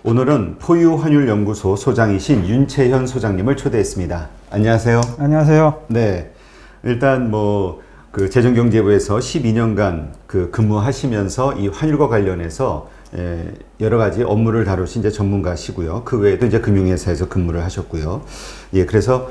오늘은 포유환율연구소 소장이신 윤채현 소장님을 초대했습니다. 안녕하세요. 안녕하세요. 네. 일단 그 재정경제부에서 12년간 근무하시면서 이 환율과 관련해서 여러 가지 업무를 다루신 이제 전문가시고요. 그 외에도 이제 금융회사에서 근무를 하셨고요. 예, 그래서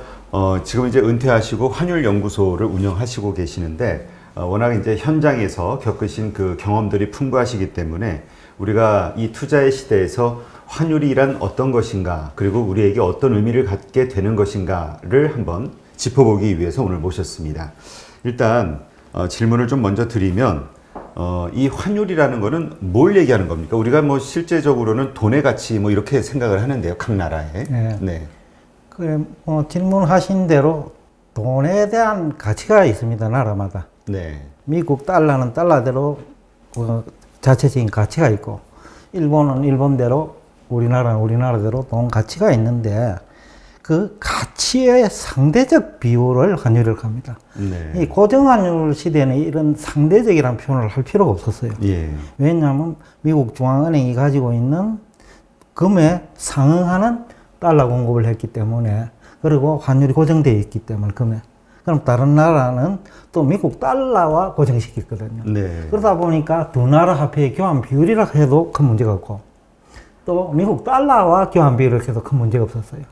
지금 이제 은퇴하시고 환율연구소를 운영하시고 계시는데 워낙 이제 현장에서 겪으신 그 경험들이 풍부하시기 때문에 우리가 이 투자의 시대에서 환율이란 어떤 것인가, 그리고 우리에게 어떤 의미를 갖게 되는 것인가를 한번 짚어보기 위해서 오늘 모셨습니다. 일단 질문을 좀 먼저 드리면 이 환율이라는 거는 뭘 얘기하는 겁니까? 우리가 실제적으로는 돈의 가치 이렇게 생각을 하는데요, 각 나라에. 네. 네. 그래, 질문하신 대로 돈에 대한 가치가 있습니다, 나라마다. 네. 미국 달러는 달러대로 자체적인 가치가 있고, 일본은 일본대로, 우리나라는 우리나라대로 돈 가치가 있는데, 그 가치의 상대적 비율을 환율이라고 합니다. 네. 이 고정환율 시대에는 이런 상대적이라는 표현을 할 필요가 없었어요. 예. 왜냐하면 미국 중앙은행이 가지고 있는 금에 상응하는 달러 공급을 했기 때문에, 그리고 환율이 고정되어 있기 때문에 금에. 그럼 다른 나라는 또 미국 달러와 고정시켰거든요. 네. 그러다 보니까 두 나라 화폐의 교환 비율이라 해도 큰 문제가 없고, 또 미국 달러와 교환 비율을 해도 큰 문제가 없었어요.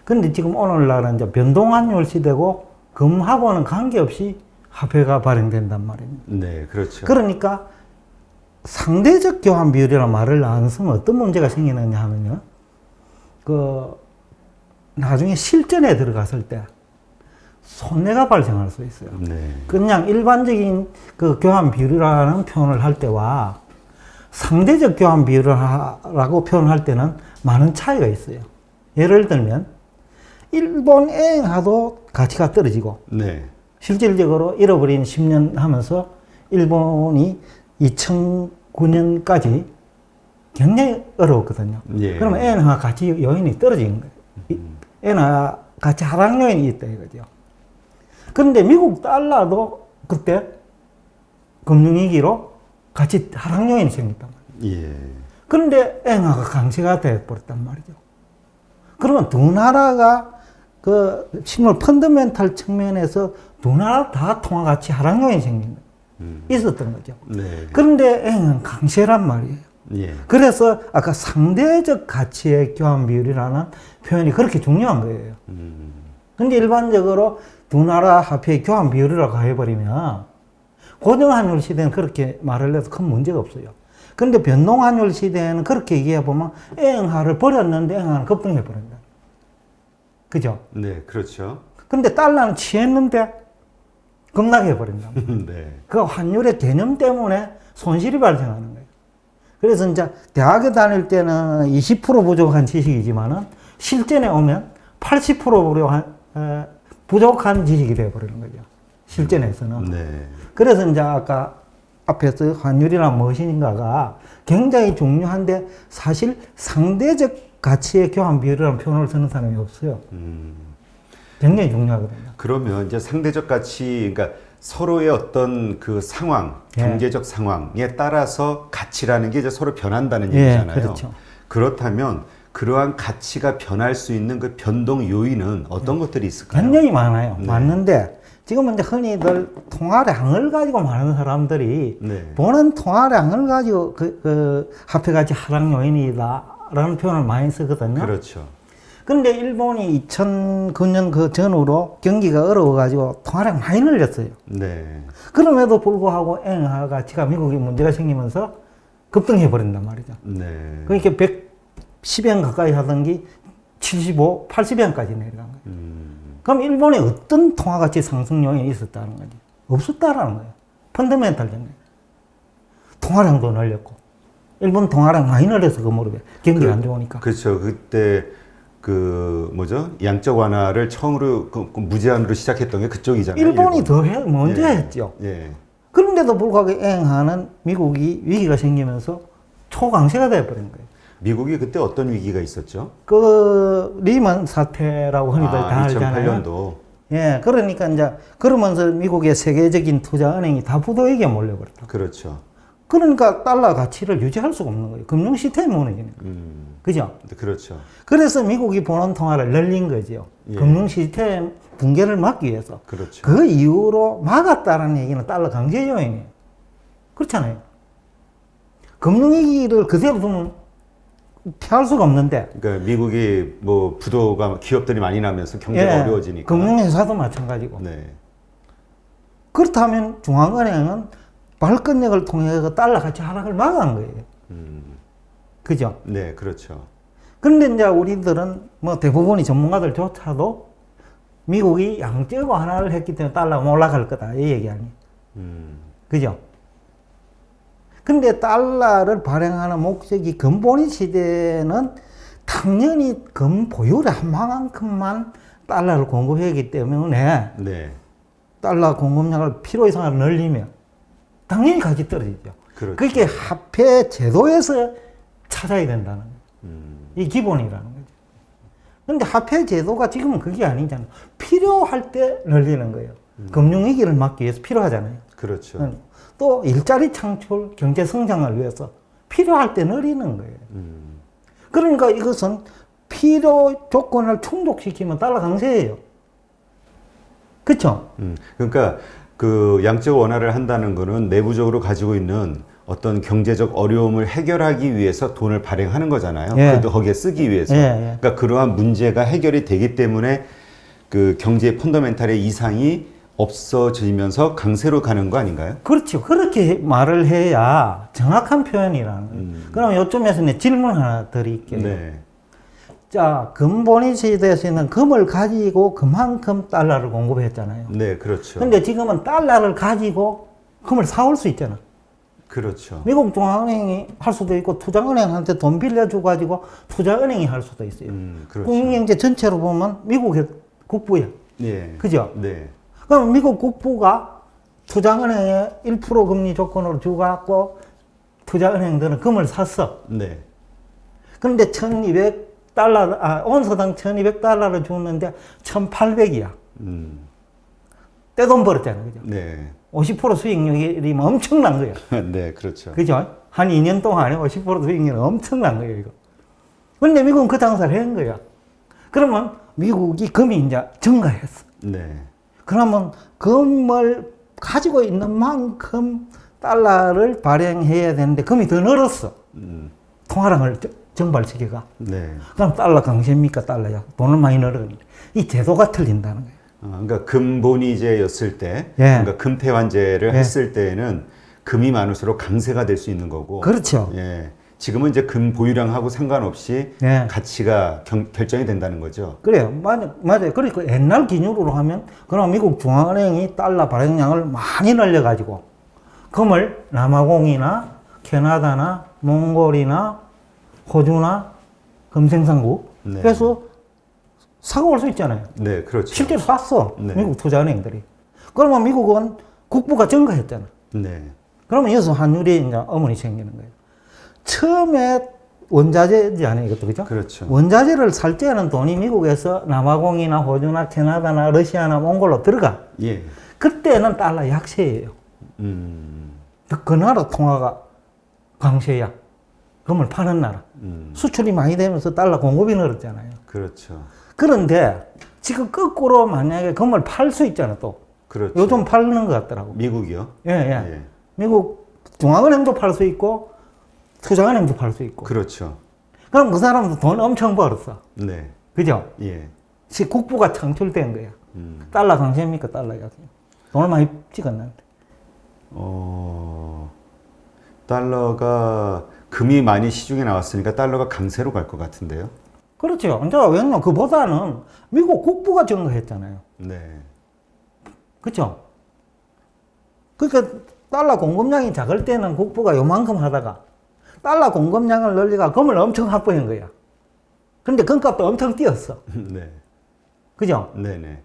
근데 지금 오늘날은 이제 변동환율 시대고, 금하고는 관계없이 화폐가 발행된단 말입니다. 네, 그렇죠. 그러니까 상대적 교환 비율이라는 말을 안 쓰면 어떤 문제가 생기느냐 하면요. 나중에 실전에 들어갔을 때 손해가 발생할 수 있어요. 네. 그냥 일반적인 그 교환 비율이라는 표현을 할 때와 상대적 교환 비율이라고 표현할 때는 많은 차이가 있어요. 예를 들면 일본 엔화도 가치가 떨어지고, 네. 실질적으로 잃어버린 10년 하면서 일본이 2009년까지 굉장히 어려웠거든요. 예. 그러면 엔화 가치 요인이 떨어진 거예요. 엔화 가치 하락 요인이 있다 이거죠. 그런데 미국 달러도 그때 금융위기로 가치 하락 요인이 생겼단 말이에요. 예. 그런데 엔화가 강세가 돼버렸단 말이죠. 그러면 두 나라가 실물 펀더멘탈 측면에서 두 나라 다 통화 가치 하락 요인이 생긴 거예요. 있었던 거죠. 네. 그런데 엔은 강세란 말이에요. 예. 그래서 아까 상대적 가치의 교환 비율이라는 표현이 그렇게 중요한 거예요. 근데 일반적으로 두 나라 화폐의 교환 비율이라고 해버리면 고정환율 시대는 그렇게 말을 해도 큰 문제가 없어요. 근데 변동환율 시대에는 그렇게 얘기해보면 엔화를 버렸는데 엔화는 급등해버린다. 그죠? 네, 그렇죠. 근데 달러는 취했는데 급락해버린다. 네. 그 환율의 개념 때문에 손실이 발생하는 거예요. 그래서 이제 대학에 다닐 때는 20% 부족한 지식이지만은 실전에 오면 80% 부족한 지식이 되어버리는 거죠. 실전에서는. 네. 그래서 이제 아까 앞에서 환율이란 무엇인가가 굉장히 중요한데 사실 상대적 가치의 교환 비율이라는 표현을 쓰는 사람이 없어요. 굉장히 중요하거든요. 그러면 이제 상대적 가치, 그러니까 서로의 어떤 그 상황, 예. 경제적 상황에 따라서 가치라는 게 이제 서로 변한다는 예, 얘기잖아요. 그렇죠. 그렇다면 그러한 가치가 변할 수 있는 그 변동 요인은 어떤 것들이 있을까요? 굉장히 많아요. 네. 많은데 지금은 이제 흔히들 통화량을 가지고 말하는 사람들이 네. 보는 통화량을 가지고 그 화폐 가치 하락 요인이다라는 표현을 많이 쓰거든요. 그렇죠. 근데 일본이 2009년 그 전후로 경기가 어려워가지고 통화량 많이 늘렸어요. 네. 그럼에도 불구하고 엔화 가치가 미국이 문제가 생기면서 급등해버린단 말이죠. 네. 그러니까 110엔 가까이 하던 게 75, 80엔까지 내려간 거예요. 그럼 일본에 어떤 통화 가치 상승 요인이 있었다는 거지? 없었다라는 거예요. 펀더멘탈적인 거예요. 통화량도 늘렸고. 일본 통화량 많이 늘려서 그 무릎에. 경기가 안 좋으니까. 그렇죠. 그때 양적 완화를 처음으로 그 무제한으로 시작했던 게 그쪽이잖아요. 일본이 일본. 먼저 예. 했죠. 예. 그런데도 불구하고 엔화는 미국이 위기가 생기면서 초강세가 되어버린 거예요. 미국이 그때 어떤 위기가 있었죠? 리먼 사태라고 흔히들 다 알잖아요. 2008년도. 예, 그러니까 이제 그러면서 미국의 세계적인 투자은행이 다 부도에게 몰려버렸다. 그렇죠. 그러니까 달러 가치를 유지할 수가 없는 거예요. 금융 시스템이 무너지니까. 그죠? 그렇죠. 그래서 미국이 본원 통화를 늘린 거죠. 예. 금융 시스템 붕괴를 막기 위해서. 그렇죠. 그 이후로 막았다는 얘기는 달러 강세 요인이에요. 그렇잖아요. 금융위기를 그대로 두면 피할 수가 없는데. 그러니까 미국이 뭐 부도가 기업들이 많이 나면서 경제가 예, 어려워지니까. 금융회사도 마찬가지고. 네. 그렇다면 중앙은행은 발권력을 통해서 달러 가치 하락을 막은 거예요. 그죠? 네, 그렇죠. 그런데 이제 우리들은 뭐 대부분이 전문가들조차도 미국이 양적 완화를 했기 때문에 달러가 올라갈 거다. 이 얘기 아니에요. 그죠? 근데 달러를 발행하는 목적이 금본위 시대는 당연히 금 보유를 한 만큼만 달러를 공급했기 때문에 네. 달러 공급량을 필요 이상으로 늘리면 당연히 가격이 떨어지죠. 그렇죠. 그게 화폐 제도에서 찾아야 된다는 거예요. 이 기본이라는 거죠. 근데 화폐 제도가 지금은 그게 아니잖아요. 필요할 때 늘리는 거예요. 금융위기를 막기 위해서 필요하잖아요. 그렇죠. 또 일자리 창출, 경제 성장을 위해서 필요할 때 늘리는 거예요. 그러니까 이것은 필요 조건을 충족시키면 달러 강세예요. 그렇죠? 그러니까 그 양적 완화를 한다는 거는 내부적으로 가지고 있는 어떤 경제적 어려움을 해결하기 위해서 돈을 발행하는 거잖아요. 예. 그 거기에 쓰기 위해서. 예, 예. 그러니까 그러한 문제가 해결이 되기 때문에 그 경제 펀더멘탈의 이상이 없어지면서 강세로 가는 거 아닌가요? 그렇죠. 그렇게 말을 해야 정확한 표현이라는 거예요. 그럼 이쯤에서 질문 하나 드릴게요. 네. 자, 금본위 시대에서는 금을 가지고 그만큼 달러를 공급했잖아요. 네, 그렇죠. 근데 지금은 달러를 가지고 금을 사올 수 있잖아. 그렇죠. 미국 중앙은행이 할 수도 있고 투자은행한테 돈 빌려줘 가지고 투자은행이 할 수도 있어요. 그렇죠. 국민경제 전체로 보면 미국의 국부야. 네. 그죠? 네. 그럼 미국 국부가 투자은행에 1% 금리 조건으로 주고갖고 투자은행들은 금을 샀어. 네. 그런데 1200달러, 온서당 1200달러를 줬는데 1800이야. 떼돈 벌었잖아요. 그죠? 네. 50% 수익률이면 엄청난 거예요. 네, 그렇죠. 그죠? 한 2년 동안에 50% 수익률은 엄청난 거예요, 이거. 근데 미국은 그 장사를 한 거야. 그러면 미국이 금이 이제 증가했어. 네. 그러면 금을 가지고 있는 만큼 달러를 발행해야 되는데 금이 더 늘었어. 통화량을 증발시켜가. 네. 그럼 달러 강세입니까? 달러야. 돈을 많이 늘었는데. 이 제도가 틀린다는 거예요. 그러니까 금본위제였을 때, 예. 그러니까 금태환제를 예. 했을 때에는 금이 많을수록 강세가 될 수 있는 거고. 그렇죠. 예. 지금은 이제 금 보유량하고 상관없이 예. 가치가 결정이 된다는 거죠. 그래요. 맞아요. 그러니까 옛날 기준으로 하면, 그럼 미국 중앙은행이 달러 발행량을 많이 늘려가지고, 금을 남아공이나 캐나다나 몽골이나 호주나 금생산국, 네. 그래서 사고 올 수 있잖아요. 네, 그렇죠. 실제로 샀어. 네. 미국 투자은행들이. 그러면 미국은 국부가 증가했잖아. 네. 그러면 여기서 환율이 이제 어머니 생기는 거예요. 처음에 원자재잖아요, 이것도, 그죠? 그렇죠. 원자재를 살 때는 돈이 미국에서 남아공이나 호주나 캐나다나 러시아나 몽골로 들어가. 예. 그때는 달러 약세예요. 그 나라 통화가 강세야. 금을 파는 나라. 수출이 많이 되면서 달러 공급이 늘었잖아요. 그렇죠. 그런데 지금 거꾸로 만약에 금을 팔 수 있잖아, 또. 그렇죠. 요즘 팔는 것 같더라고. 미국이요? 예, 예. 미국 중앙은행도 팔 수 있고, 투자은행도 팔 수 있고. 그렇죠. 그럼 그 사람도 돈 엄청 벌었어. 네. 그죠? 예. 국부가 창출된 거야. 달러 강세입니까? 달러 약세. 돈을 많이 찍었는데. 달러가 금이 많이 시중에 나왔으니까 달러가 강세로 갈 것 같은데요. 그렇죠. 이제 왜냐면 그보다는 미국 국부가 증가했잖아요. 네. 그렇죠? 그러니까 달러 공급량이 작을 때는 국부가 요만큼 하다가 달러 공급량을 늘리가 금을 엄청 확보한 거야. 근데 금값도 엄청 뛰었어. 네. 그죠? 네네.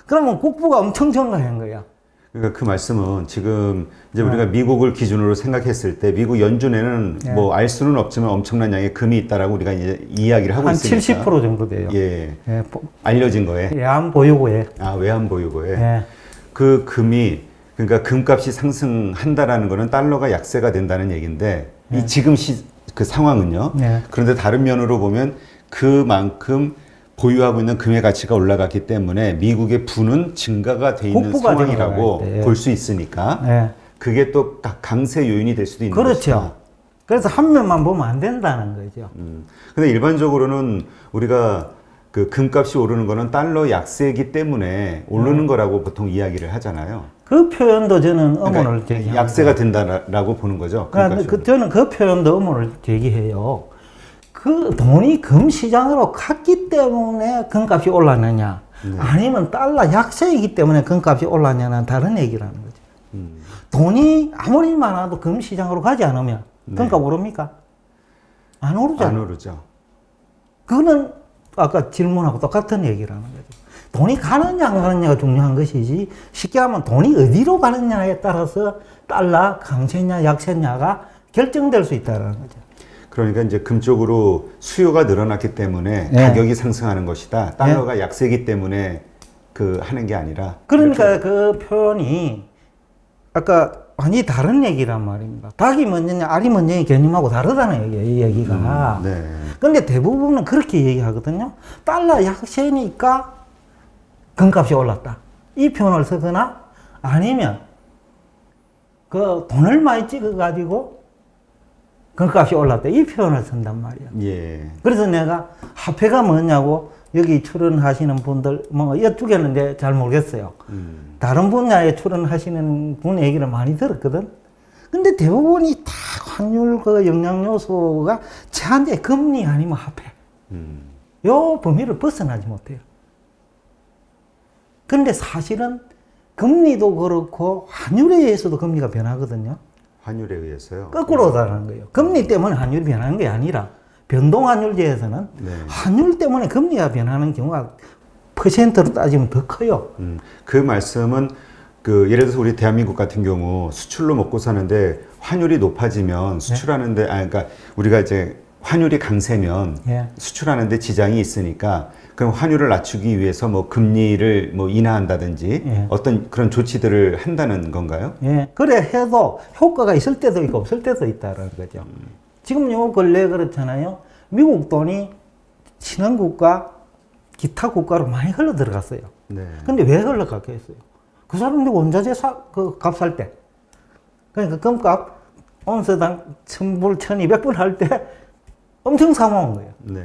그러면 국부가 엄청 증가한 거야. 그러니까 그 말씀은 지금 이제 우리가 미국을 기준으로 생각했을 때 미국 연준에는 뭐 알 수는 없지만 엄청난 양의 금이 있다라고 우리가 이제 이야기를 하고 한 있으니까 70% 정도 돼요. 예. 예, 알려진 거에 외환 보유고에. 외환 보유고에 예. 그 금이 그러니까 금값이 상승한다라는 거는 달러가 약세가 된다는 얘기인데 이 지금 그 상황은요. 네. 그런데 다른 면으로 보면 그만큼 보유하고 있는 금의 가치가 올라갔기 때문에 미국의 부는 증가가 돼 있는 국부가 상황이라고 증가할 때. 볼 수 있으니까 네. 그게 또 강세 요인이 될 수도 있는 그렇죠. 것이다. 그래서 한 면만 보면 안 된다는 거죠. 근데 일반적으로는 우리가 그 금값이 오르는 거는 달러 약세이기 때문에 오르는 거라고 보통 이야기를 하잖아요. 그 표현도 저는 의문을 그러니까 제기합니다. 약세가 된다라고 보는 거죠. 그러니까 금값이 저는 그 표현도 의문을 제기해요. 그 돈이 금 시장으로 갔기 때문에 금값이 올랐느냐, 아니면 달러 약세이기 때문에 금값이 올랐냐는 다른 얘기라는 거죠. 돈이 아무리 많아도 금 시장으로 가지 않으면 금값 오릅니까? 안 오르잖아요. 안 오르죠. 그거는 아까 질문하고 똑같은 얘기라는 거죠. 돈이 가느냐 안 가느냐가 중요한 것이지, 쉽게 하면 돈이 어디로 가느냐에 따라서 달러 강세냐 약세냐가 결정될 수 있다는 거죠. 그러니까 이제 금 쪽으로 수요가 늘어났기 때문에 네. 가격이 상승하는 것이다. 달러가 약세기 때문에 그 하는 게 아니라. 그러니까 이렇게. 그 표현이 아까 완전히 다른 얘기란 말입니다. 닭이 먼저냐 알이 먼저냐 개념하고 다르다는 얘기예요, 이 얘기가. 네. 근데 대부분은 그렇게 얘기하거든요. 달러 약세니까 금값이 올랐다. 이 표현을 쓰거나 아니면 그 돈을 많이 찍어가지고 금값이 올랐다. 이 표현을 쓴단 말이야. 예. 그래서 내가 화폐가 뭐냐고 여기 출연하시는 분들 뭐 여쭈겠는데 잘 모르겠어요. 다른 분야에 출연하시는 분 얘기를 많이 들었거든. 근데 대부분이 다 환율 그 영향 요소가 제한테 금리 아니면 화폐. 요 범위를 벗어나지 못해요. 근데 사실은 금리도 그렇고 환율에 의해서도 금리가 변하거든요. 환율에 의해서요. 거꾸로 다른 거예요. 금리 때문에 환율이 변하는 게 아니라 변동환율제에서는 네. 환율 때문에 금리가 변하는 경우가 퍼센트로 따지면 더 커요. 그 말씀은 그 예를 들어서 우리 대한민국 같은 경우 수출로 먹고 사는데 환율이 높아지면 수출하는데 그러니까 우리가 이제 환율이 강세면 예. 수출하는데 지장이 있으니까 그럼 환율을 낮추기 위해서 뭐 금리를 뭐 인하한다든지 예. 어떤 그런 조치들을 한다는 건가요? 예. 그래 해도 효과가 있을 때도 있고 없을 때도 있다는 거죠. 지금 요 근래 그렇잖아요. 미국 돈이 신흥국가, 기타 국가로 많이 흘러 들어갔어요. 네. 근데 왜 흘러갔겠어요? 그 사람들이 원자재 그 값 살 때. 그러니까 금값 온스당 1000불, 1200불 할 때 엄청 사모은 거예요. 네.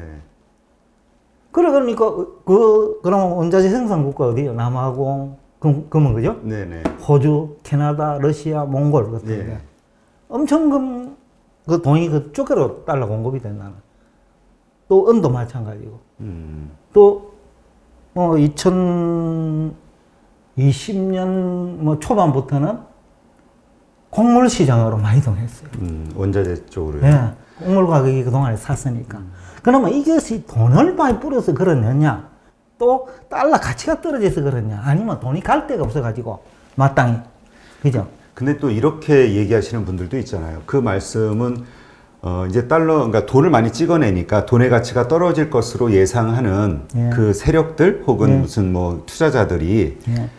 그러니까 그러면 원자재 생산 국가 어디요? 남아공, 금은 그죠? 네네. 호주, 캐나다, 러시아, 몽골 같은 데. 예. 엄청 그 돈이 그쪽으로 달러 공급이 된다는. 또 은도 마찬가지고. 또 2020년 뭐 초반부터는 곡물 시장으로 많이 이동했어요. 원자재 쪽으로요. 예. 곡물 가격이 그동안에 샀으니까. 그러면 이것이 돈을 많이 뿌려서 그러느냐, 또 달러 가치가 떨어져서 그러냐, 아니면 돈이 갈 데가 없어가지고 마땅히. 그죠? 근데 또 이렇게 얘기하시는 분들도 있잖아요. 그 말씀은 이제 달러, 그러니까 돈을 많이 찍어내니까 돈의 가치가 떨어질 것으로 예상하는 예. 그 세력들 혹은 무슨 뭐 투자자들이 예.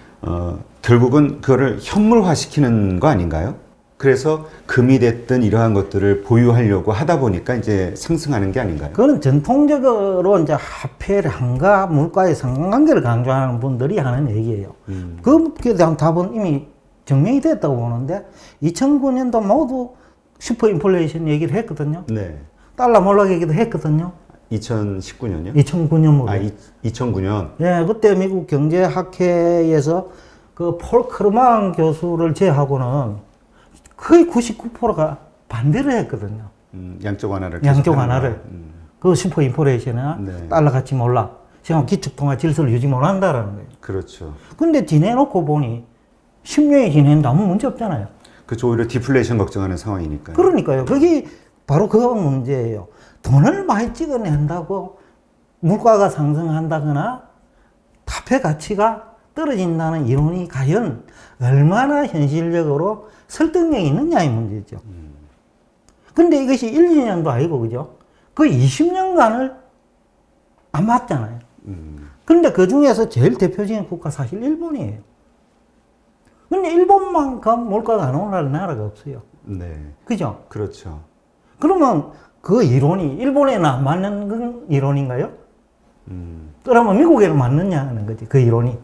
결국은 그거를 현물화시키는 거 아닌가요? 그래서 금이 됐든 이러한 것들을 보유하려고 하다 보니까 이제 상승하는 게 아닌가요? 그거는 전통적으로 이제 화폐량과 물가의 상관관계를 강조하는 분들이 하는 얘기예요. 그에 대한 답은 이미 증명이 됐다고 보는데 2009년도 모두 슈퍼 인플레이션 얘기를 했거든요. 네. 달러 몰락 얘기도 했거든요. 2019년요? 2009년으로. 2009년. 예, 그때 미국 경제학회에서 그 폴 크루만 교수를 제외하고는 거의 99%가 반대를 했거든요. 양쪽 완화를. 양쪽 계속하는 완화를. 거예요. 그 슈퍼 인플레이션이나 네. 달러 가치 몰라. 지금 기축통화 질서를 유지 못 한다라는 거예요. 그렇죠. 근데 지내놓고 보니 10년이 지냈는데 아무 문제 없잖아요. 그렇죠. 오히려 디플레이션 걱정하는 상황이니까요. 그러니까요. 그게 바로 그거 문제예요. 돈을 많이 찍어낸다고 물가가 상승한다거나 화폐 가치가 떨어진다는 이론이 과연 얼마나 현실적으로 설득력이 있느냐의 문제죠. 근데 이것이 1, 2년도 아니고, 그죠? 그 20년간을 안 맞잖아요. 근데 그 중에서 제일 대표적인 국가 사실 일본이에요. 근데 일본만큼 물가가 안 오르는 나라가 없어요. 네. 그죠? 그렇죠. 그러면 그 이론이 일본에는 안 맞는 그 이론인가요? 그러면 미국에는 맞느냐는 거지, 그 이론이.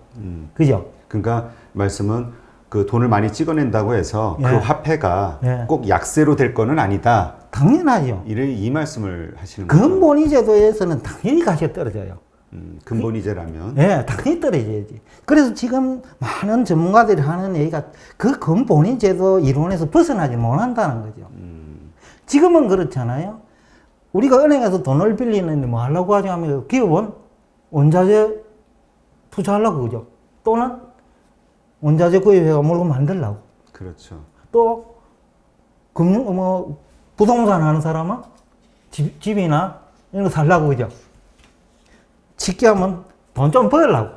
그죠? 그러니까 말씀은 그 돈을 많이 찍어낸다고 해서 예. 그 화폐가 예. 꼭 약세로 될 거는 아니다. 당연하죠. 이 말씀을 하시는 거죠. 근본이 제도에서는 당연히 가치가 떨어져요. 근본이제라면. 예, 당연히 떨어져야지. 그래서 지금 많은 전문가들이 하는 얘기가 그 근본이 제도 이론에서 벗어나지 못한다는 거죠. 지금은 그렇잖아요. 우리가 은행에서 돈을 빌리는데 뭐 하려고 하죠 하면 기업은 원자재 투자하려고 그죠. 또는 원자재 구입해가 물건 만들려고. 그렇죠. 또 부동산 하는 사람은 집이나 이런 거 살려고 그죠. 쉽게 하면 돈 좀 벌려고.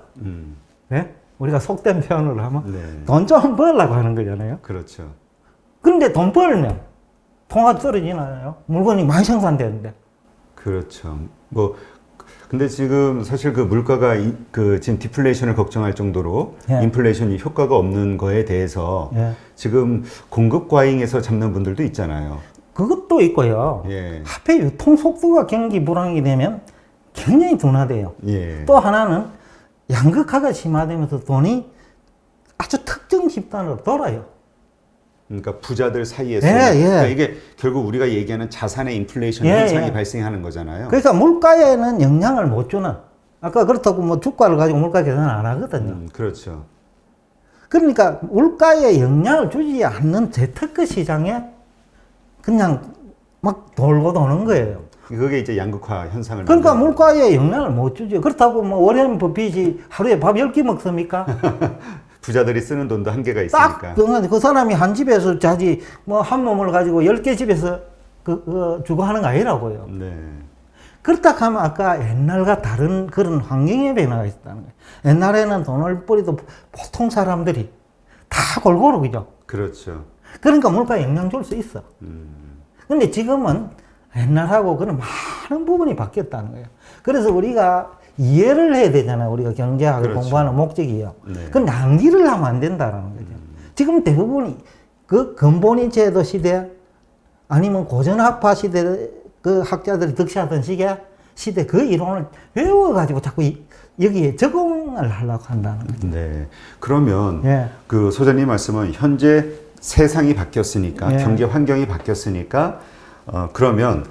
네? 우리가 속된 표현으로 하면 네. 돈 좀 벌려고 하는 거잖아요. 그렇죠. 그런데 돈 벌면 통화 떨어지나요? 물건이 많이 생산되는데. 그렇죠. 뭐 근데 지금 사실 그 물가가 그 지금 디플레이션을 걱정할 정도로 예. 인플레이션이 효과가 없는 거에 대해서 예. 지금 공급 과잉에서 잡는 분들도 있잖아요. 그것도 있고요. 예. 화폐 유통 속도가 경기 불황이 되면 굉장히 둔화돼요. 예. 또 하나는 양극화가 심화되면서 돈이 아주 특정 집단으로 돌아요. 그러니까 부자들 사이에서 예, 예. 그러니까 이게 결국 우리가 얘기하는 자산의 인플레이션 예, 현상이 예. 발생하는 거잖아요. 그러니까 물가에는 영향을 못 주는, 아까 그렇다고 뭐 주가를 가지고 물가 계산 안 하거든요. 그렇죠. 그러니까 물가에 영향을 주지 않는 재테크 시장에 그냥 막 돌고 도는 거예요. 그게 이제 양극화 현상을 그러니까 만드는 물가에 영향을 못 주죠. 그렇다고 뭐 워렌 버핏이 하루에 밥 10끼 먹습니까? 부자들이 쓰는 돈도 한계가 있으니까. 딱 병원 그 사람이 한 집에서 자지 뭐 한 몸을 가지고 10개 집에서 주고 하는 거 아니라고요. 네. 그렇다 하면 아까 옛날과 다른 그런 환경의 변화가 있었다는 거예요. 옛날에는 돈을 뿌리도 보통 사람들이 다 골고루 그죠. 그렇죠. 그러니까 물가에 영향 줄 수 있어. 근데 지금은 옛날하고 그런 많은 부분이 바뀌었다는 거예요. 그래서 우리가 이해를 해야 되잖아요. 우리가 경제학을 그렇죠. 공부하는 목적이요. 네. 그 낭비를 하면 안 된다는 거죠. 지금 대부분이 그 근본이 제도 시대 아니면 고전학파 시대 그 학자들이 득시하던 시대 그 이론을 외워가지고 자꾸 여기에 적응을 하려고 한다는 거죠. 네. 그러면 예. 그 소장님 말씀은 현재 세상이 바뀌었으니까 예. 경제 환경이 바뀌었으니까 그러면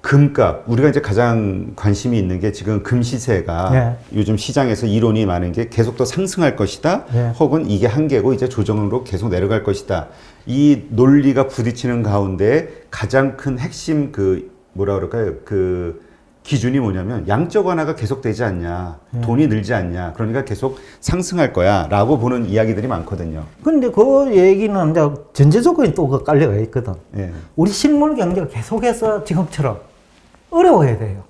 금값 우리가 이제 가장 관심이 있는 게 지금 금 시세가 예. 요즘 시장에서 이론이 많은 게 계속 더 상승할 것이다. 예. 혹은 이게 한계고 이제 조정으로 계속 내려갈 것이다. 이 논리가 부딪히는 가운데 가장 큰 핵심 그 뭐라 그럴까요? 그 기준이 뭐냐면 양적 완화가 계속되지 않냐, 돈이 늘지 않냐, 그러니까 계속 상승할 거야라고 보는 이야기들이 많거든요. 근데 그 얘기는 이제 전제 조건이 또 그 깔려가 있거든. 예. 우리 실물 경제가 계속해서 지금처럼 어려워야 돼요.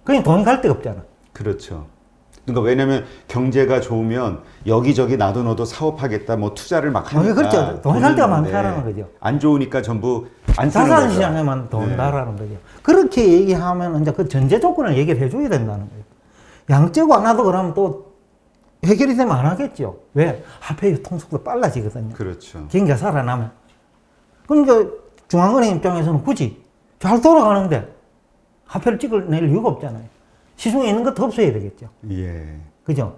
그냥 돈이 갈 데가 없잖아. 그렇죠. 그러니까 왜냐면 경제가 좋으면 여기저기 나도 너도 사업하겠다, 뭐 투자를 막 하니까. 그렇죠. 돈이 갈 데가 있는데 많다라는 거죠. 안 좋으니까 전부 안 쓰는 자산 거죠. 시장에만 돈다라는 거죠. 그렇게 얘기하면 이제 그 전제 조건을 얘기를 해줘야 된다는 거예요. 양적 완화도 그러면 또 해결이 되면 안 하겠죠. 왜? 화폐 유통 속도 빨라지거든요. 그렇죠. 경기가 살아나면. 그러니까 중앙은행 입장에서는 굳이 잘 돌아가는데 화폐를 찍어낼 이유가 없잖아요. 시중에 있는 것도 없어야 되겠죠. 예. 그죠?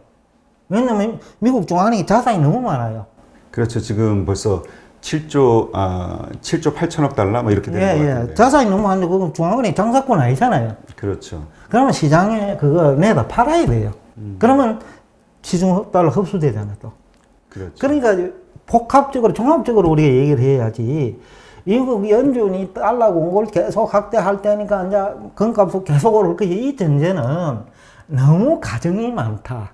왜냐면 미국 중앙은행이 자산이 너무 많아요. 그렇죠. 지금 벌써 7조 8천억 달러 뭐 이렇게 되는 것 같은데. 자산이 너무 많은데 그건 중앙은행 장사권 아니잖아요. 그렇죠. 그러면 시장에 그거 내다 팔아야 돼요. 그러면 시중 달러 흡수되잖아요, 또. 그렇죠. 그러니까 복합적으로, 종합적으로 우리가 얘기를 해야지. 미국 연준이 달러 공고를 계속 확대할 때니까 이제 금값이 계속 오를 거지. 이 전제는 너무 가정이 많다.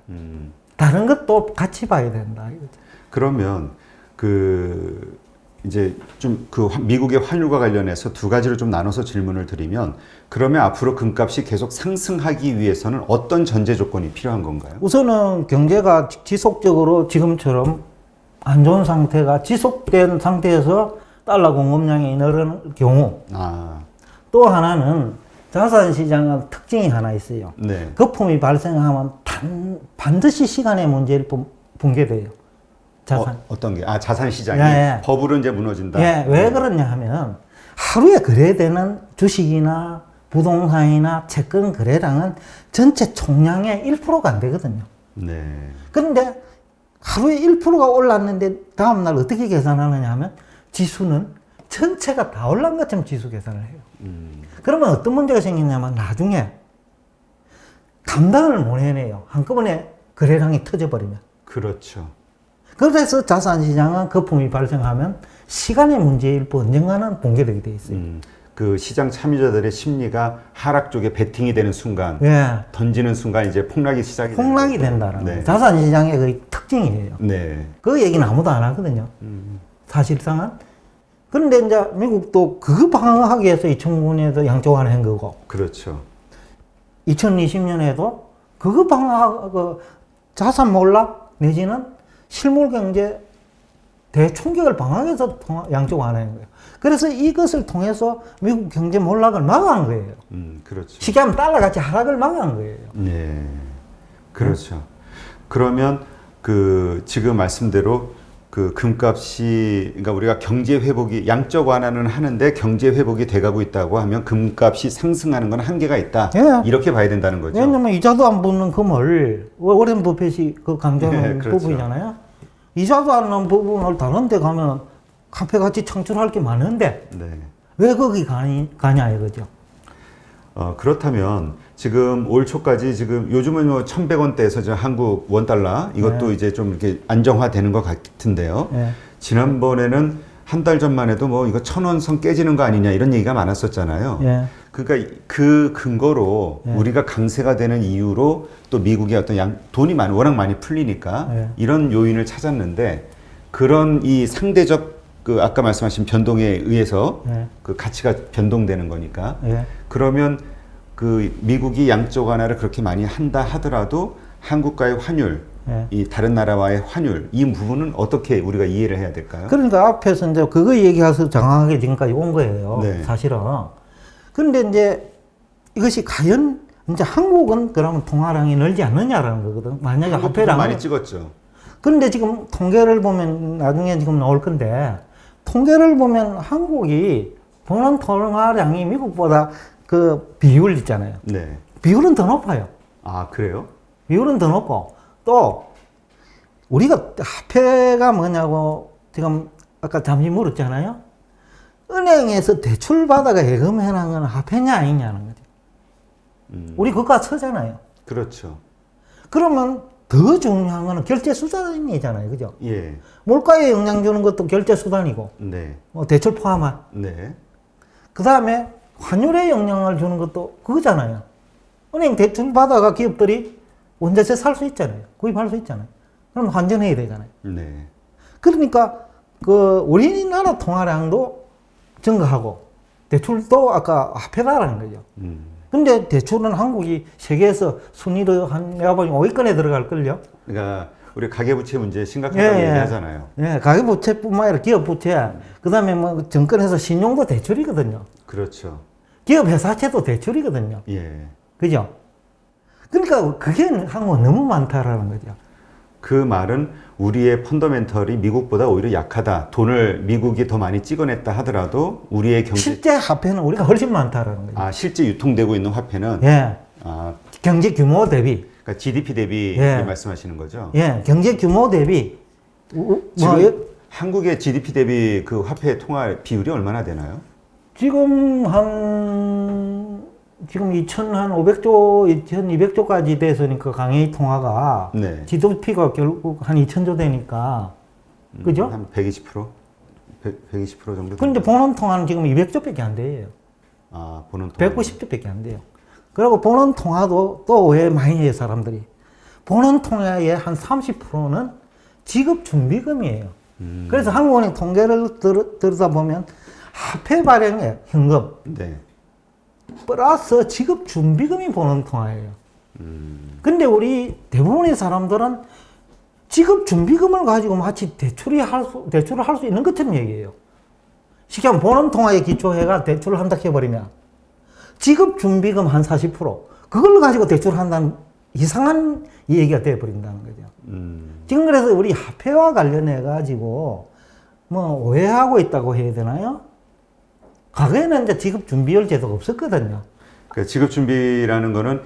다른 것도 같이 봐야 된다. 이거죠. 그러면 그 이제 좀 그 미국의 환율과 관련해서 두 가지로 좀 나눠서 질문을 드리면 그러면 앞으로 금값이 계속 상승하기 위해서는 어떤 전제 조건이 필요한 건가요? 우선은 경제가 지속적으로 지금처럼 안 좋은 상태가 지속된 상태에서 달러 공급량이 늘어나는 경우 또 하나는 자산 시장은 특징이 하나 있어요. 네. 거품이 발생하면 반드시 시간의 문제를 붕괴돼요. 자산. 어떤 게? 아, 자산 시장이 예. 버블은 이제 무너진다. 예, 왜 그러냐 하면 하루에 거래되는 주식이나 부동산이나 채권 거래량은 전체 총량의 1%가 안 되거든요. 네. 그런데 하루에 1%가 올랐는데 다음날 어떻게 계산하느냐 하면 지수는 전체가 다 올란 것처럼 지수 계산을 해요. 그러면 어떤 문제가 생기냐면 나중에 감당을 못 해내요. 한꺼번에 거래량이 터져버리면. 그렇죠. 그래서 자산시장은 거품이 발생하면 시간의 문제일 뿐 언젠가는 붕괴되게 돼 있어요. 그 시장 참여자들의 심리가 하락 쪽에 베팅이 되는 순간, 예. 던지는 순간 이제 폭락이 시작이 폭락이 되는 거죠. 된다는 네. 거예요. 자산시장의 그 특징이에요. 네. 그 얘기는 아무도 안 하거든요. 사실상은. 그런데 이제 미국도 그거 방어하기 위해서 2009년에도 양적 완화한 거고, 그렇죠. 2020년에도 그거 방어하고 자산 몰락 내지는 실물 경제 대충격을 방어해서 양적 완화한 거예요. 그래서 이것을 통해서 미국 경제 몰락을 막아한 거예요. 그렇죠. 쉽게 하면 달러 가치 하락을 막아한 거예요. 네. 그렇죠. 그러면 그 지금 말씀대로 그 금값이, 그러니까 우리가 경제 회복이 양적 완화는 하는데 경제 회복이 돼가고 있다고 하면 금값이 상승하는 건 한계가 있다. 예. 이렇게 봐야 된다는 거죠. 왜냐면 이자도 안 붙는 금을 워렌 버핏이 그 강조하는 네, 그렇죠. 부분이잖아요. 이자도 안 나는 부분을 다른 데 가면 카페 같이 창출할 게 많은데 네. 왜 거기 가냐 이거죠. 그렇다면 지금 올 초까지 지금 요즘은 뭐 1,100원대에서 저 한국 원달러 이것도 이제 좀 이렇게 안정화되는 것 같은데요. 네. 지난번에는 한 달 전만 해도 뭐 이거 1,000원 선 깨지는 거 아니냐 이런 얘기가 많았었잖아요. 예. 그러니까 그 근거로 예. 우리가 강세가 되는 이유로 또 미국의 어떤 돈이 워낙 많이 풀리니까 예. 이런 요인을 찾았는데 그런 이 상대적 그 아까 말씀하신 변동에 의해서 예. 그 가치가 변동되는 거니까 예. 그러면 그 미국이 양적 완화를 그렇게 많이 한다 하더라도 한국과의 환율, 예. 이 다른 나라와의 환율 이 부분은 어떻게 우리가 이해를 해야 될까요? 그러니까 앞에서 이제 그거 얘기해서 정확하게 지금까지 온 거예요. 네. 사실은. 그런데 이제 이것이 과연 이제 한국은 그러면 통화량이 늘지 않느냐라는 거거든. 만약에 한국도 화폐량을 많이 찍었죠. 그런데 지금 통계를 보면 나중에 지금 나올 건데 통계를 보면 한국이 보는 통화량이 미국보다 그 비율 있잖아요. 네. 비율은 더 높아요. 아 그래요? 비율은 더 높고 또 우리가 화폐가 뭐냐고 지금 아까 잠시 물었잖아요. 은행에서 대출 받아가 예금해놓은 건 화폐냐 아니냐는 거죠. 우리 그거 쓰잖아요. 그렇죠. 그러면 더 중요한 거는 결제 수단이잖아요. 그죠? 예. 물가에 영향 주는 것도 결제 수단이고, 네. 대출 포함한. 네. 그 다음에 환율에 영향을 주는 것도 그거잖아요. 은행 대출 받아가 기업들이 원자재 살 수 있잖아요. 구입할 수 있잖아요. 그럼 환전해야 되잖아요. 네. 그러니까 그 우리나라 통화량도 증가하고 대출도 아까 화폐다라는 거죠. 근데 대출은 한국이 세계에서 순위로 한 내가 보기엔 5위권에 들어갈걸요. 그러니까 우리 가계부채 문제 심각하다고 얘기하잖아요. 예, 가계부채뿐만 아니라 기업부채, 그 다음에 뭐 정권에서 신용도 대출이거든요. 그렇죠. 기업 회사채도 대출이거든요. 예. 그죠? 그러니까 그게 한국은 너무 많다라는 거죠. 그 말은 우리의 펀더멘털이 미국보다 오히려 약하다. 돈을 미국이 더 많이 찍어냈다 하더라도 우리의 경제 실제 화폐는 우리가 훨씬 많다라는 거죠. 아 실제 유통되고 있는 화폐는 예. 아 경제 규모 대비. 그러니까 GDP 대비 예. 말씀하시는 거죠? 예. 경제 규모 대비. 지금 한국의 GDP 대비 그 화폐 통화 비율이 얼마나 되나요? 지금 지금 2,500조, 2,200조까지 돼서니까 강의 통화가 네. GDP가 결국 한 2,000조 되니까 그죠? 한 120%? 120% 정도. 근데 보는 통화는 지금 200조밖에 안 돼요. 아, 보는 통화. 190조밖에 안 돼요. 그리고 보는 통화도 또 왜 많이 해요, 사람들이. 보는 통화의 한 30%는 지급 준비금이에요. 그래서 한국은행 통계를 들여다보면 화폐 발행액, 현금, 네. 플러스 지급 준비금이 보는 통화예요. 근데 우리 대부분의 사람들은 지급 준비금을 가지고 마치 대출을 할 수 있는 것처럼 얘기해요. 쉽게 하면 보는 통화에 기초해가 대출을 한다 해버리면 지급 준비금 한 40%, 그걸 가지고 대출을 한다는 이상한 얘기가 돼버린다는 거죠. 지금 그래서 우리 화폐와 관련해 가지고 뭐 오해하고 있다고 해야 되나요? 과거에는 이제 지급 준비율 제도가 없었거든요. 그 지급 준비라는 거는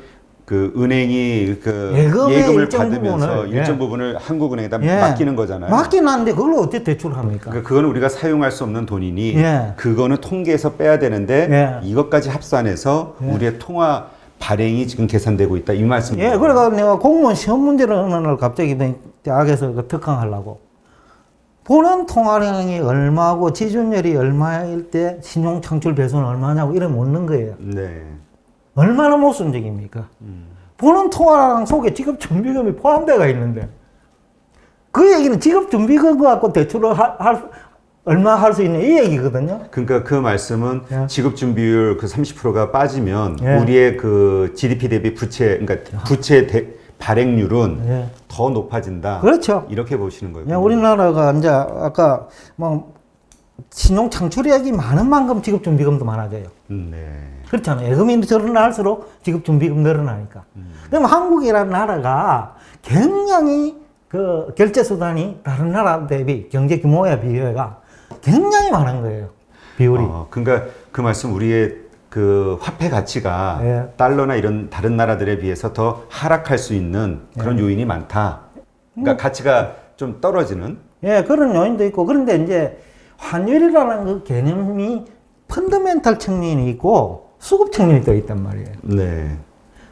그 은행이 그 예금의 예금을 일정 받으면서 부분을, 일정 예. 부분을 한국은행에다 예. 맡기는 거잖아요. 맡긴 하는데 그걸 어떻게 대출합니까? 그러니까 그거는 우리가 사용할 수 없는 돈이니 예. 그거는 통계에서 빼야 되는데 예. 이것까지 합산해서 예. 우리의 통화 발행이 지금 계산되고 있다 이 말씀. 예, 그래가 내가 공무원 시험 문제를 어느 날 갑자기 대학에서 그 특강하려고 본원 통화량이 얼마고 지준율이 얼마일 때 신용 창출 배수는 얼마냐고 이래 묻는 거예요. 네. 얼마나 모순적입니까? 본원 통화량 속에 지급 준비금이 포함되어 있는데 그 얘기는 지급 준비금 갖고 대출을 얼마 할 수 있는 이 얘기거든요. 그러니까 그 말씀은 예. 지급 준비율 그 30%가 빠지면 예. 우리의 그 GDP 대비 그러니까 부채 발행률은 예. 더 높아진다. 그렇죠. 이렇게 보시는 거예요. 야, 우리나라가 이제 아까 뭐 신용 창출액이 많은 만큼 지급 준비금도 많아져요. 네. 그렇잖아요. 예금이 늘어날수록 지급 준비금 늘어나니까. 그럼 한국이라는 나라가 굉장히 그 결제 수단이 다른 나라 대비 경제 규모에 비해가 굉장히 많은 거예요. 비율이. 그러니까 그 말씀 우리의 그 화폐 가치가 예. 달러나 이런 다른 나라들에 비해서 더 하락할 수 있는 그런 요인이 많다. 그러니까 가치가 좀 떨어지는. 예, 그런 요인도 있고. 그런데 이제 환율이라는 그 개념이 펀더멘탈 측면이 있고 수급 측면이 또 있단 말이에요. 네.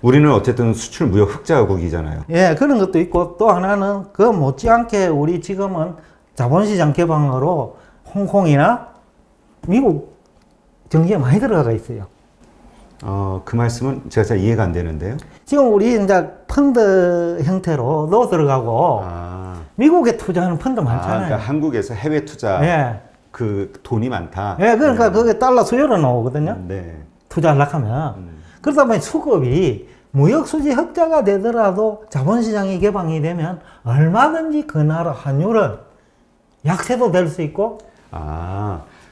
우리는 어쨌든 수출 무역 흑자국이잖아요. 예, 그런 것도 있고 또 하나는 그 못지않게 우리 지금은 자본시장 개방으로 홍콩이나 미국 경기에 많이 들어가 있어요. 그 말씀은 제가 잘 이해가 안 되는데요. 지금 우리 이제 펀드 형태로도 들어가고 미국에 투자하는 펀드 많잖아요. 그러니까 한국에서 해외 투자 예. 그 돈이 많다. 예, 그러니까 그게 달러 수요로 나오거든요. 네. 투자하려고 하면. 그러다 보니 수급이 무역 수지 흑자가 되더라도 자본시장이 개방이 되면 얼마든지 그 나라 환율은 약세도 될 수 있고.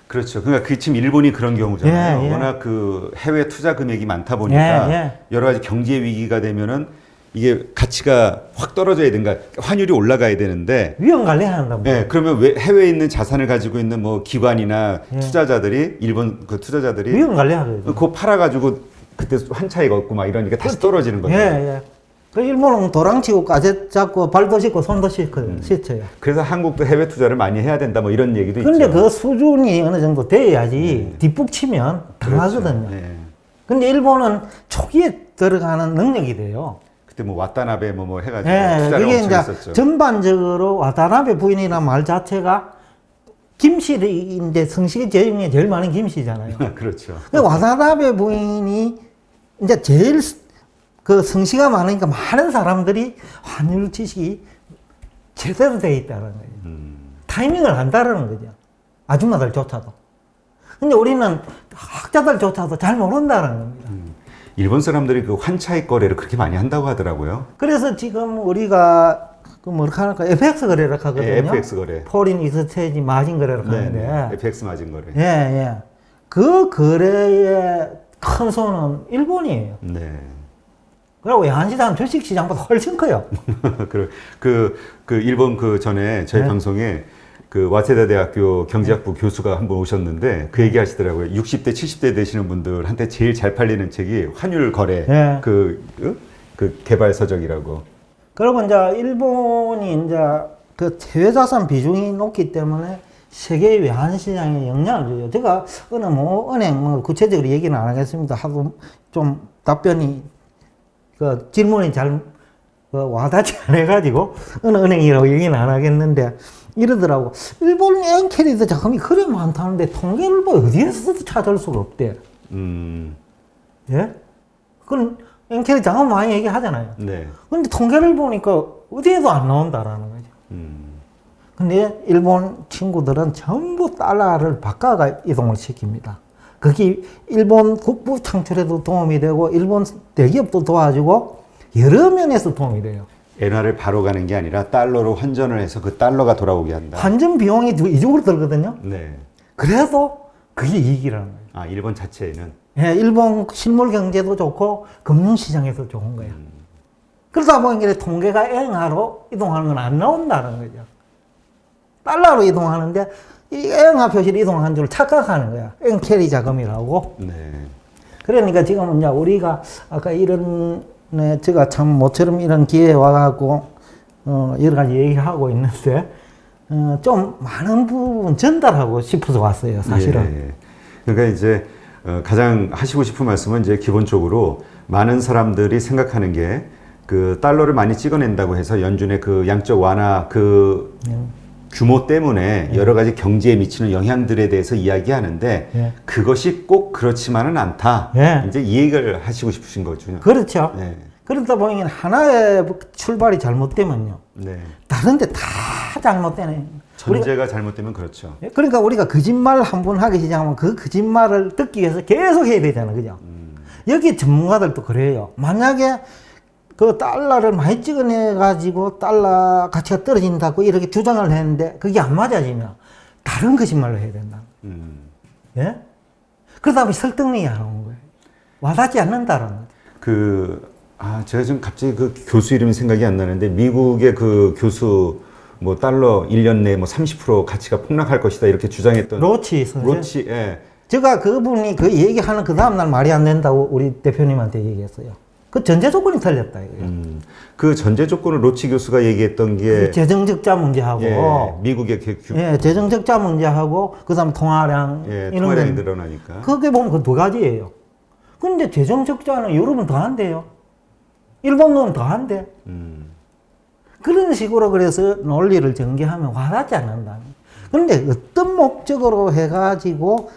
그렇죠. 그러니까 그 지금 일본이 그런 경우잖아요. 예, 예. 워낙 그 해외 투자 금액이 많다 보니까 예, 예. 여러 가지 경제 위기가 되면은 이게 가치가 확 떨어져야 되는가 환율이 올라가야 되는데 위험 관리한다고. 네, 그러면 왜 해외에 있는 자산을 가지고 있는 뭐 기관이나 예. 투자자들이 일본 그 투자자들이 위험 관리하거든요. 그거 팔아가지고 그때 한 차이가 없고 막 이러니까 다시 떨어지는 거죠. 예, 예. 그 일본은 도랑치고 까제 잡고 발도 씻고 손도 씻어요. 그래서 한국도 해외 투자를 많이 해야 된다 뭐 이런 얘기도 근데 있죠. 그 수준이 어느 정도 돼야지 뒷북 치면 당하거든요. 그렇죠. 네. 근데 일본은 초기에 들어가는 능력이 돼요. 그때 뭐 왔다나베 뭐 해가지고 예, 투자를 그게 엄청 이제 했었죠. 전반적으로 와타나베 부인이라는 말 자체가 김씨를 이제 성식의 제중에 제일 많은 김씨잖아요. 그렇죠. 그 와타나베 부인이 이제 제일 그 성씨가 많으니까 많은 사람들이 환율 지식이 제대로 돼 있다는 거예요. 타이밍을 안다라는 거죠. 아줌마들조차도. 근데 우리는 학자들조차도 잘 모른다는 겁니다. 일본 사람들이 그 환차익 거래를 그렇게 많이 한다고 하더라고요. 그래서 지금 우리가 그 뭐랄까 할까 FX 거래를 하거든요. 예, FX 거래. 포린 익스체인지 마진 거래를 하는데. 네, FX 마진 거래. 예, 예. 그 거래의 큰 손은 일본이에요. 네. 그리고 외환시장 주식시장보다 훨씬 커요. 그 일본 그 전에 저희 네. 방송에 그 와세다 대학교 경제학부 교수가 한 번 오셨는데 그 얘기 하시더라고요. 60대, 70대 되시는 분들한테 제일 잘 팔리는 책이 환율 거래 네. 그 개발 서적이라고. 그리고 이제 일본이 이제 그 해외 자산 비중이 높기 때문에 세계 외환시장에 영향을 줘요. 제가 어느 뭐 은행 뭐 구체적으로 얘기는 안 하겠습니다. 하도 좀 답변이 그 질문이 잘 와닿지 않아가지고 어느 은행이라고 얘기는 안 하겠는데 이러더라고. 일본 엔캐리드 자금이 그래 많다는데 통계를 뭐 어디에서도 찾을 수가 없대. 예? 그건 엔캐리 자금 많이 얘기하잖아요. 네. 근데 통계를 보니까 어디에도 안 나온다라는 거죠. 근데 일본 친구들은 전부 달러를 바꿔가 이동을 시킵니다. 그게 일본 국부 창출에도 도움이 되고 일본 대기업도 도와주고 여러 면에서 도움이 돼요. 엔화를 바로 가는 게 아니라 달러로 환전을 해서 그 달러가 돌아오게 한다. 환전 비용이 이쪽으로 들거든요. 네. 그래도 그게 이익이라는 거예요. 아, 일본 자체에는. 예, 일본 실물 경제도 좋고 금융시장에서 좋은 거예요. 그러다 보니까 통계가 N화로 이동하는 건 안 나온다는 거죠. 달러로 이동하는데 이 N화 표시로 이동하는 줄 착각하는 거야. N 캐리 자금이라고. 네. 그러니까 지금 이제 우리가 아까 이런 제가 참 모처럼 이런 기회에 와갖고 여러 가지 얘기하고 있는데 좀 많은 부분 전달하고 싶어서 왔어요, 사실은. 예. 그러니까 이제 가장 하시고 싶은 말씀은 이제 기본적으로 많은 사람들이 생각하는 게 그 달러를 많이 찍어낸다고 해서 연준의 그 양적 완화 그 규모 때문에 여러 가지 경제에 미치는 영향들에 대해서 이야기하는데 예. 그것이 꼭 그렇지만은 않다. 예. 이제 이 얘기를 하시고 싶으신 거죠. 그렇죠. 네. 그러다 보니 하나의 출발이 잘못되면요. 네. 다른데 다 잘못되네. 전제가 잘못되면 그렇죠. 그러니까 우리가 거짓말 한 번 하기 시작하면 그 거짓말을 듣기 위해서 계속 해야 되잖아요. 그죠? 여기 전문가들도 그래요. 만약에 그 달러를 많이 찍어내가지고 달러 가치가 떨어진다고 이렇게 주장을 했는데 그게 안 맞아지면 다른 거짓말로 해야 된다. 예? 그러다 보니 설득력이 안 오는 거예요. 와닿지 않는다는 거죠. 제가 지금 갑자기 그 교수 이름이 생각이 안 나는데 미국의 그 교수 뭐 달러 1년 내에 뭐 30% 가치가 폭락할 것이다 이렇게 주장했던 로치 선생. 로치, 예. 제가 그분이 그 얘기하는 그 다음날 말이 안 된다고 우리 대표님한테 얘기했어요. 그 전제 조건이 틀렸다 이거예요. 그 전제 조건을 로치 교수가 얘기했던 게 재정 적자 문제하고 예, 미국의 예, 재정 적자 문제하고 그다음 통화량 예, 이런 통화량이 건 늘어나니까 그게 보면 그 두 가지예요. 근데 재정 적자는 유럽은 더 한대요. 일본은 더 한대. 그런 식으로 그래서 논리를 전개하면 와닿지 않는다. 그런데 어떤 목적으로 해가지고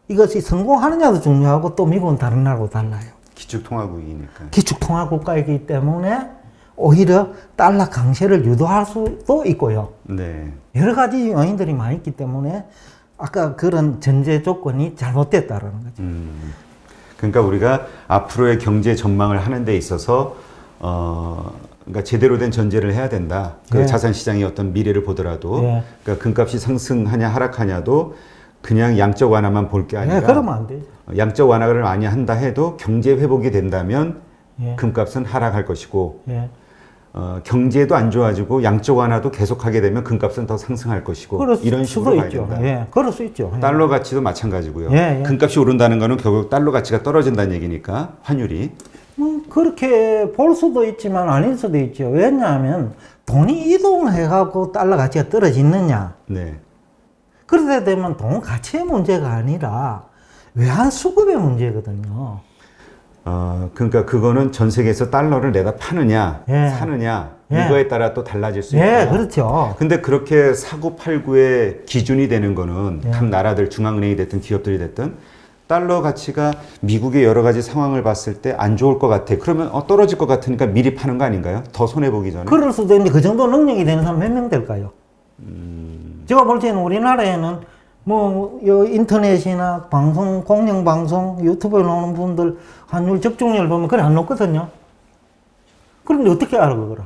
이것이 성공하느냐도 중요하고 또 미국은 다른 나라하고 달라요. 기축통화국이니까. 기축통화국가이기 때문에 오히려 달러 강세를 유도할 수도 있고요. 네. 여러 가지 요인들이 많이 있기 때문에 아까 그런 전제 조건이 잘못됐다라는 거죠. 그러니까 우리가 앞으로의 경제 전망을 하는 데 있어서 그러니까 제대로 된 전제를 해야 된다. 그 예. 자산 시장의 어떤 미래를 보더라도 예. 그러니까 금값이 상승하냐 하락하냐도 그냥 양적 완화만 볼 게 아니라 예, 그러면 안 되죠. 양적 완화를 많이 한다 해도 경제 회복이 된다면 예. 금값은 하락할 것이고 예. 경제도 안 좋아지고 양적 완화도 계속하게 되면 금값은 더 상승할 것이고 그럴 이런 수도 식으로 가야 있죠. 된다. 예, 그럴 수 있죠. 예. 달러 가치도 마찬가지고요. 예, 예. 금값이 오른다는 거는 결국 달러 가치가 떨어진다는 얘기니까 환율이. 그렇게 볼 수도 있지만 아닐 수도 있죠. 왜냐하면 돈이 이동해갖고 달러 가치가 떨어지느냐. 네. 그렇게 되면 돈 가치의 문제가 아니라 외환 수급의 문제거든요. 그러니까 그거는 전 세계에서 달러를 내다 파느냐, 예. 사느냐, 예. 이거에 따라 또 달라질 수 예, 있고. 그렇죠. 근데 그렇게 사고 팔구의 기준이 되는 거는 예. 각 나라들 중앙은행이 됐든 기업들이 됐든 달러 가치가 미국의 여러 가지 상황을 봤을 때 안 좋을 것 같아. 그러면 떨어질 것 같으니까 미리 파는 거 아닌가요? 더 손해보기 전에. 그럴 수도 있는데 그 정도 능력이 되는 사람 몇 명 될까요? 제가 볼 때는 우리나라에는 인터넷이나 방송, 공영방송, 유튜브에 나오는 분들 환율 적중률 보면 그래 안 높거든요. 그런데 어떻게 알아, 그거를?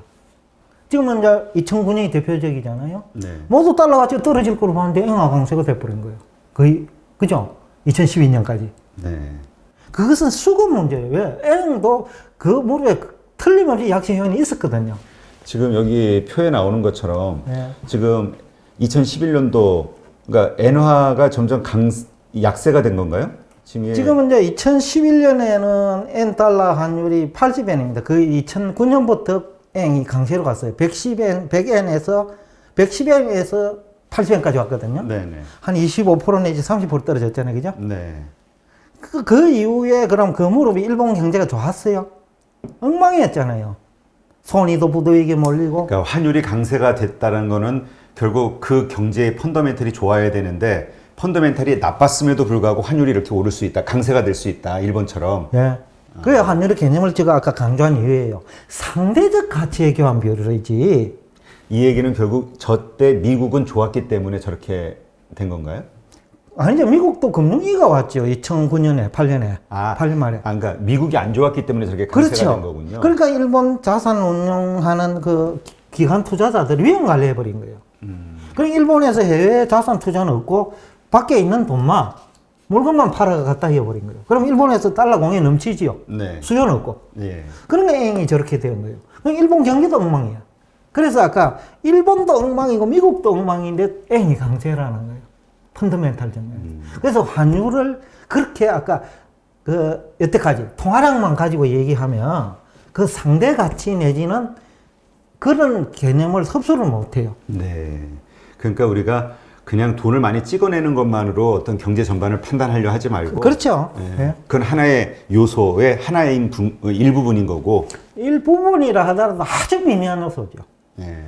지금은 이제 2009년이 대표적이잖아요. 네. 모두 달러 가치가 떨어질 거로 봤는데 엔화 강세가 돼버린 거예요. 거의, 그죠? 2012년까지. 네. 그것은 수급 문제예요. 왜? 엔도 그 무릎에 틀림없이 약세 요인이 있었거든요. 지금 여기 표에 나오는 것처럼 네. 지금 2011년도 그러니까 엔화가 점점 약세가 된 건가요? 지금은 이제 2011년에는 엔 달러 환율이 80엔입니다. 그 2009년부터 엔이 강세로 갔어요. 110엔, 110엔에서 80엔까지 왔거든요. 네네. 한 25% 내지 30% 떨어졌잖아요. 그죠? 네. 그 이후에 그럼 그 무렵에 일본 경제가 좋았어요? 엉망이었잖아요. 손이도 부도에게 몰리고. 그러니까 환율이 강세가 됐다는 거는 결국 그 경제의 펀더멘털이 좋아야 되는데 펀더멘털이 나빴음에도 불구하고 환율이 이렇게 오를 수 있다. 강세가 될 수 있다. 일본처럼. 예. 그게 환율의 개념을 제가 아까 강조한 이유예요. 상대적 가치의 교환 비율이지. 이 얘기는 결국 저때 미국은 좋았기 때문에 저렇게 된 건가요? 아니죠. 미국도 금융위기가 왔죠. 2009년에, 8년에. 8년 말에. 그러니까 미국이 안 좋았기 때문에 저렇게 강세가 그렇죠. 된 거군요. 그러니까 일본 자산 운용하는 그 기관 투자자들이 위험 관리해버린 거예요. 그러니까 일본에서 해외 자산 투자는 없고 밖에 있는 돈만 물건만 팔아가 갖다 해버린 거예요. 그럼 일본에서 달러 공이 넘치지요. 네. 수요는 없고. 예. 그러니까 엔이 저렇게 된 거예요. 일본 경기도 엉망이야. 그래서 아까 일본도 엉망이고 미국도 엉망인데 N이 강세라는 거예요. 펀더멘탈 점에서. 그래서 환율을 그렇게 아까 여태까지 통화량만 가지고 얘기하면 그 상대 가치 내지는 그런 개념을 흡수를 못 해요. 네. 그러니까 우리가 그냥 돈을 많이 찍어내는 것만으로 어떤 경제 전반을 판단하려 하지 말고. 그렇죠. 예. 예. 그건 하나의 요소의 하나의 일부분인 거고. 일부분이라 하더라도 아주 미미한 요소죠. 예.